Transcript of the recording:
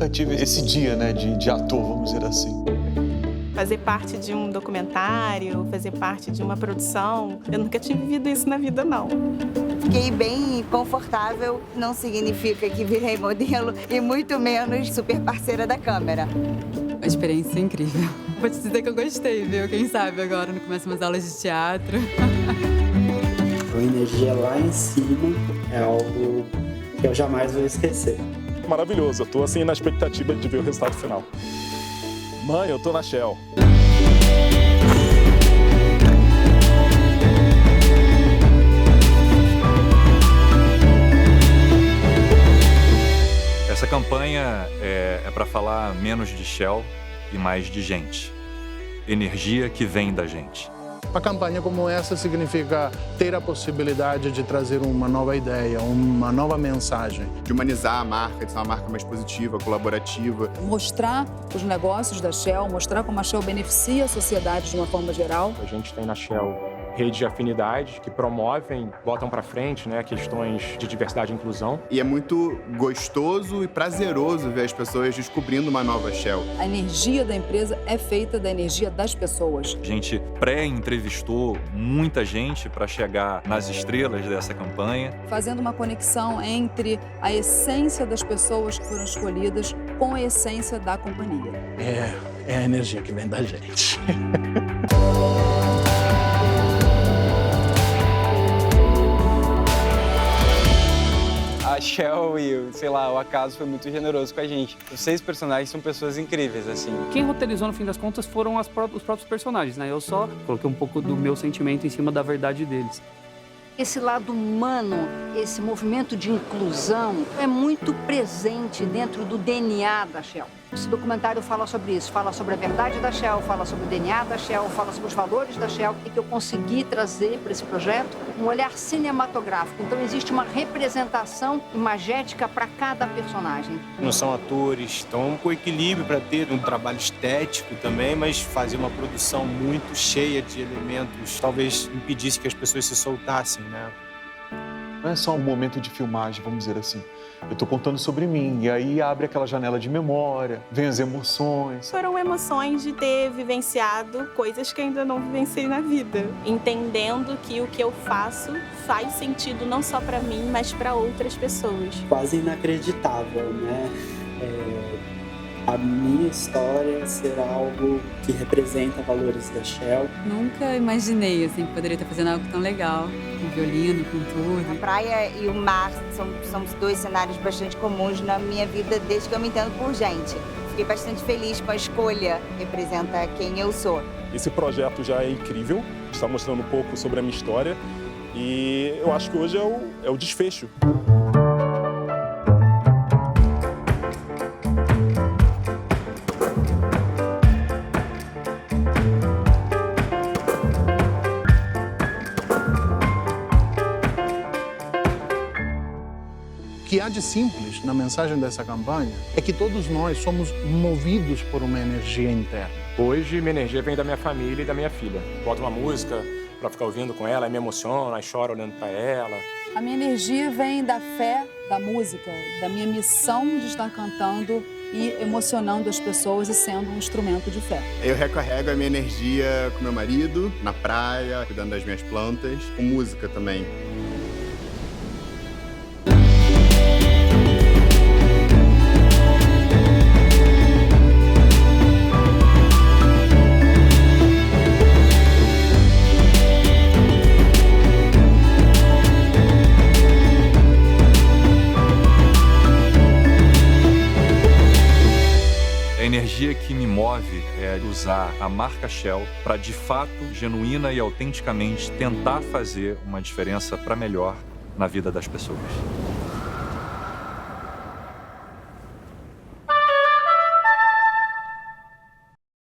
nunca tive esse dia, né, de ator, vamos dizer assim. Fazer parte de um documentário, fazer parte de uma produção, eu nunca tinha vivido isso na vida, não. Fiquei bem confortável, não significa que virei modelo e muito menos super parceira da câmera. Uma experiência incrível. Vou te dizer que eu gostei, viu? Quem sabe agora não começo umas aulas de teatro. A energia lá em cima é algo que eu jamais vou esquecer. Maravilhoso, eu tô assim na expectativa de ver o resultado final. Mãe, eu tô na Shell. Essa campanha é para falar menos de Shell e mais de gente. Energia que vem da gente. Uma campanha como essa significa ter a possibilidade de trazer uma nova ideia, uma nova mensagem. De humanizar a marca, de ser uma marca mais positiva, colaborativa. Mostrar os negócios da Shell, mostrar como a Shell beneficia a sociedade de uma forma geral. A gente tem na Shell redes de afinidade que promovem, botam para frente, né, questões de diversidade e inclusão. E é muito gostoso e prazeroso ver as pessoas descobrindo uma nova Shell. A energia da empresa é feita da energia das pessoas. A gente pré-entrevistou muita gente para chegar nas estrelas dessa campanha. Fazendo uma conexão entre a essência das pessoas que foram escolhidas com a essência da companhia. É a energia que vem da gente. A Shell e, sei lá, o Acaso foi muito generoso com a gente. Os 6 personagens são pessoas incríveis, assim. Quem roteirizou, no fim das contas, foram os próprios personagens, né? Eu só coloquei um pouco do meu sentimento em cima da verdade deles. Esse lado humano, esse movimento de inclusão é muito presente dentro do DNA da Shell. Esse documentário fala sobre isso, fala sobre a verdade da Shell, fala sobre o DNA da Shell, fala sobre os valores da Shell e que eu consegui trazer para esse projeto um olhar cinematográfico. Então existe uma representação imagética para cada personagem. Não são atores, então com equilíbrio para ter um trabalho estético também, mas fazer uma produção muito cheia de elementos, talvez impedisse que as pessoas se soltassem, né? Não é só um momento de filmagem, vamos dizer assim. Eu tô contando sobre mim, e aí abre aquela janela de memória, vem as emoções. Foram emoções de ter vivenciado coisas que ainda não vivenciei na vida. Entendendo que o que eu faço faz sentido não só para mim, mas para outras pessoas. Quase inacreditável, né? A minha história ser algo que representa valores da Shell. Nunca imaginei assim, que poderia estar fazendo algo tão legal, com violino, com tudo. A praia e o mar são 2 cenários bastante comuns na minha vida desde que eu me entendo por gente. Fiquei bastante feliz com a escolha, representa quem eu sou. Esse projeto já é incrível, está mostrando um pouco sobre a minha história e eu acho que hoje é o desfecho. O que há de simples na mensagem dessa campanha é que todos nós somos movidos por uma energia interna. Hoje, minha energia vem da minha família e da minha filha. Boto uma música para ficar ouvindo com ela, aí me emociona, aí choro olhando para ela. A minha energia vem da fé, da música, da minha missão de estar cantando e emocionando as pessoas e sendo um instrumento de fé. Eu recarrego a minha energia com meu marido, na praia, cuidando das minhas plantas, com música também. A energia que me move é usar a marca Shell para, de fato, genuína e autenticamente tentar fazer uma diferença para melhor na vida das pessoas.